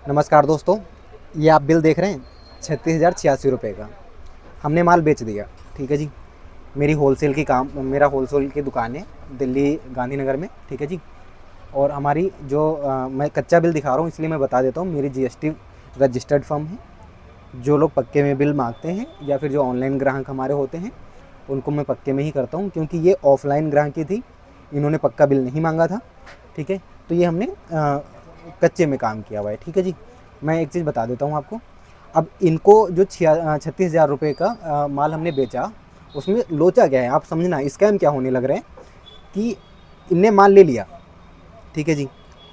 नमस्कार दोस्तों, ये आप बिल देख रहे हैं 36,086 रुपये का। हमने माल बेच दिया। ठीक है जी। मेरा होलसेल की दुकान है दिल्ली गांधीनगर में। ठीक है जी। और हमारी मैं कच्चा बिल दिखा रहा हूँ इसलिए मैं बता देता हूँ, मेरी जीएसटी रजिस्टर्ड फर्म है। जो लोग पक्के में बिल मांगते हैं या फिर जो ऑनलाइन ग्राहक हमारे होते हैं उनको मैं पक्के में ही करता हूँ, क्योंकि ये ऑफलाइन ग्राहकी थी, इन्होंने पक्का बिल नहीं मांगा था। ठीक है, तो ये हमने कच्चे में काम किया हुआ है। ठीक है जी। मैं एक चीज़ बता देता हूँ आपको। अब इनको जो 36,000 रुपये का माल हमने बेचा, उसमें लोचा क्या है आप समझना, स्कैम क्या होने लग रहे हैं कि इनने माल ले लिया। ठीक है जी।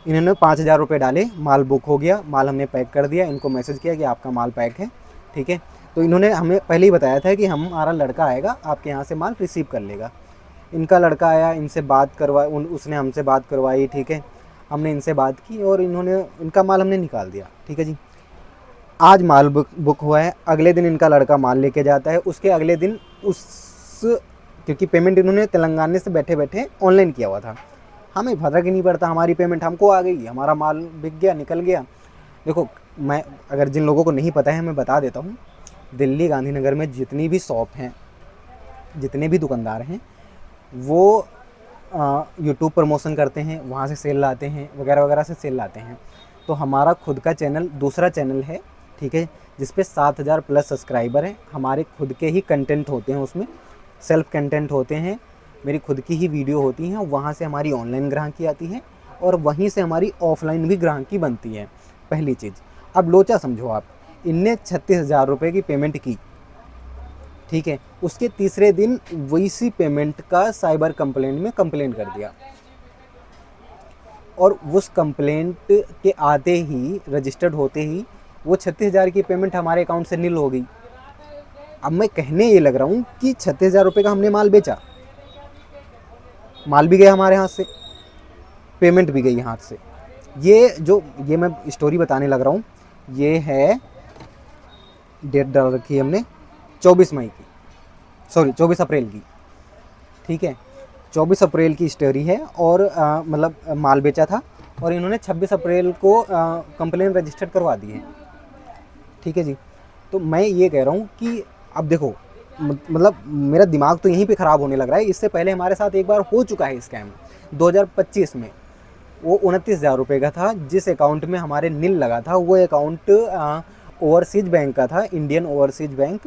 इन्होंने 5,000 रुपये डाले, माल बुक हो गया, माल हमने पैक कर दिया, इनको मैसेज किया कि आपका माल पैक है। ठीक है, तो इन्होंने हमें पहले ही बताया था कि हमारा लड़का आएगा, आपके यहाँ से माल रिसीव कर लेगा। इनका लड़का आया, इनसे बात करवा उसने हमसे बात करवाई। ठीक है, हमने इनसे बात की और इनका माल हमने निकाल दिया। ठीक है जी। आज माल बुक हुआ है, अगले दिन इनका लड़का माल लेके जाता है, उसके अगले दिन क्योंकि पेमेंट इन्होंने तेलंगाना से बैठे बैठे ऑनलाइन किया हुआ था, हमें फर्क ही नहीं पड़ता, हमारी पेमेंट हमको आ गई, हमारा माल बिक गया, निकल गया। देखो, मैं अगर जिन लोगों को नहीं पता है मैं बता देता हूँ, दिल्ली गांधीनगर में जितनी भी शॉप हैं, जितने भी दुकानदार हैं, वो यूट्यूब प्रमोशन करते हैं, वहाँ से सेल लाते हैं, वगैरह वगैरह से सेल लाते हैं। तो हमारा खुद का चैनल, दूसरा चैनल है, ठीक है, जिस पे 7,000 प्लस सब्सक्राइबर हैं। हमारे खुद के ही कंटेंट होते हैं, उसमें सेल्फ कंटेंट होते हैं, मेरी खुद की ही वीडियो होती हैं। वहाँ से हमारी ऑनलाइन ग्राहकी आती है और वहीं से हमारी ऑफलाइन भी ग्राहकी बनती है। पहली चीज़। अब लोचा समझो आप, इनने 36,000 रुपये की पेमेंट की। ठीक है, उसके तीसरे दिन वैसी पेमेंट का साइबर कंप्लेंट में कंप्लेंट कर दिया और उस कंप्लेंट के आते ही, रजिस्टर्ड होते ही, वो 36,000 की पेमेंट हमारे अकाउंट से नील हो गई। अब मैं कहने ये लग रहा हूँ कि 36,000 रुपये का हमने माल बेचा, माल भी गया हमारे हाथ से, पेमेंट भी गई हाथ से। ये मैं स्टोरी बताने लग रहा हूँ, ये है, डेट डाल रखी है हमने 24 अप्रैल की। ठीक है, 24 अप्रैल की स्टोरी है और मतलब माल बेचा था और इन्होंने 26 अप्रैल को कंप्लेन रजिस्टर करवा दी है। ठीक है जी। तो मैं ये कह रहा हूँ कि अब देखो, मतलब मेरा दिमाग तो यहीं पे ख़राब होने लग रहा है। इससे पहले हमारे साथ एक बार हो चुका है स्कैम 2025 में। वो 29,000 रुपये का था, जिस अकाउंट में हमारे नील लगा था वो अकाउंट ओवरसीज बैंक का था, इंडियन ओवरसीज बैंक।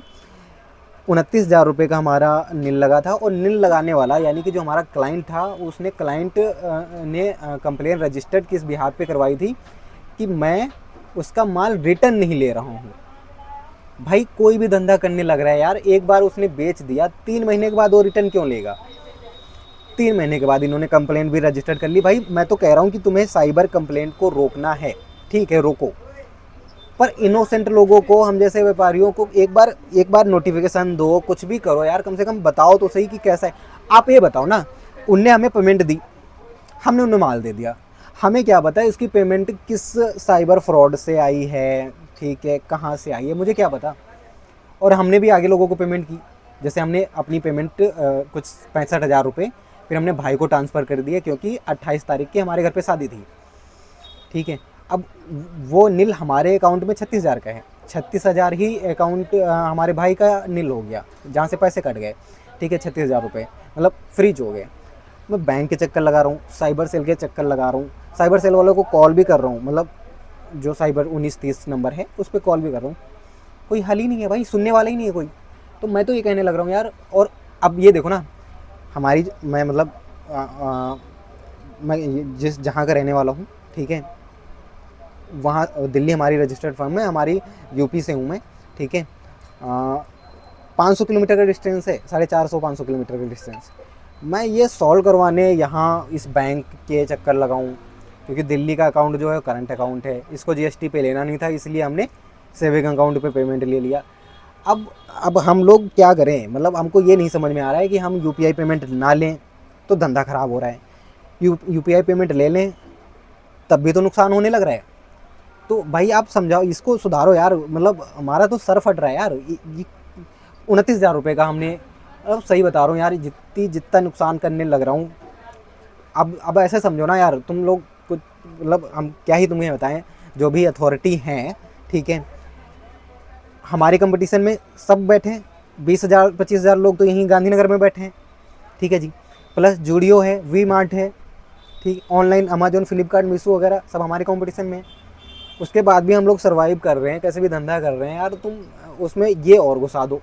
29,000 रुपये का हमारा नील लगा था और नील लगाने वाला यानी कि जो हमारा क्लाइंट था, उसने क्लाइंट ने कंप्लेन रजिस्टर्ड किस बिहार पे करवाई थी कि मैं उसका माल रिटर्न नहीं ले रहा हूँ। भाई कोई भी धंधा करने लग रहा है यार, एक बार उसने बेच दिया, 3 महीने के बाद वो रिटर्न क्यों लेगा? 3 महीने के बाद इन्होंने कंप्लेंट भी रजिस्टर कर ली। भाई मैं तो कह रहा हूँ कि तुम्हें साइबर कंप्लेंट को रोकना है, ठीक है रोको, पर इनोसेंट लोगों को, हम जैसे व्यापारियों को एक बार नोटिफिकेशन दो, कुछ भी करो यार, कम से कम बताओ तो सही कि कैसा है। आप ये बताओ ना, उनने हमें पेमेंट दी, हमने उन्हें माल दे दिया, हमें क्या पता है उसकी पेमेंट किस साइबर फ्रॉड से आई है, ठीक है, कहाँ से आई है, मुझे क्या पता। और हमने भी आगे लोगों को पेमेंट की, जैसे हमने अपनी पेमेंट कुछ 65,000 रुपये फिर हमने भाई को ट्रांसफ़र कर दिए, क्योंकि 28 तारीख की हमारे घर पे शादी थी। ठीक है, अब वो नील हमारे अकाउंट में 36,000 का है, 36,000 ही अकाउंट हमारे भाई का नील हो गया, जहाँ से पैसे कट गए। ठीक है, 36,000 रुपये मतलब फ्रीज हो गए। मैं बैंक के चक्कर लगा रहा हूँ, साइबर सेल के चक्कर लगा रहा हूँ, साइबर सेल वालों को कॉल भी कर रहा हूँ, मतलब जो साइबर 1930 नंबर है उस पर कॉल भी कर रहा हूँ, कोई हल ही नहीं है भाई, सुनने वाला ही नहीं है कोई। तो मैं तो ये कहने लग रहा हूँ यार। और अब ये देखो ना, मैं मतलब मैं जिस जहाँ का रहने वाला हूँ, ठीक है, वहाँ दिल्ली हमारी रजिस्टर्ड फर्म है, हमारी यूपी से हूँ मैं। ठीक है, 500 किलोमीटर का डिस्टेंस है, 450-500 किलोमीटर का डिस्टेंस। मैं ये सॉल्व करवाने यहाँ इस बैंक के चक्कर लगाऊँ, क्योंकि दिल्ली का अकाउंट जो है करंट अकाउंट है, इसको जीएसटी पे लेना नहीं था, इसलिए हमने सेविंग अकाउंट पे पेमेंट ले लिया। अब हम लोग क्या करें, मतलब हमको ये नहीं समझ में आ रहा है कि हम यूपीआई पेमेंट ना लें तो धंधा ख़राब हो रहा है, यूपीआई पेमेंट ले लें तब भी तो नुकसान होने लग रहा है। तो भाई आप समझाओ, इसको सुधारो यार, मतलब हमारा तो सर फट रहा है यार। 29,000 रुपये का हमने, अब सही बता रहा हूँ यार, जितना नुकसान करने लग रहा हूँ। अब ऐसे समझो ना यार, तुम लोग कुछ, मतलब हम क्या ही तुम्हें बताएं। जो भी अथॉरिटी हैं, ठीक है, हमारे कंपटीशन में सब बैठे हैं, 20,000 25,000 लोग तो यहीं गांधीनगर में बैठे हैं, ठीक है जी। प्लस जूडियो है, वी मार्ट है, ठीक, ऑनलाइन अमेजोन, फ्लिपकार्ट, मीशो वगैरह सब हमारे कंपटीशन में है। उसके बाद भी हम लोग सर्वाइव कर रहे हैं, कैसे भी धंधा कर रहे हैं यार। तुम उसमें ये और घुसा दो,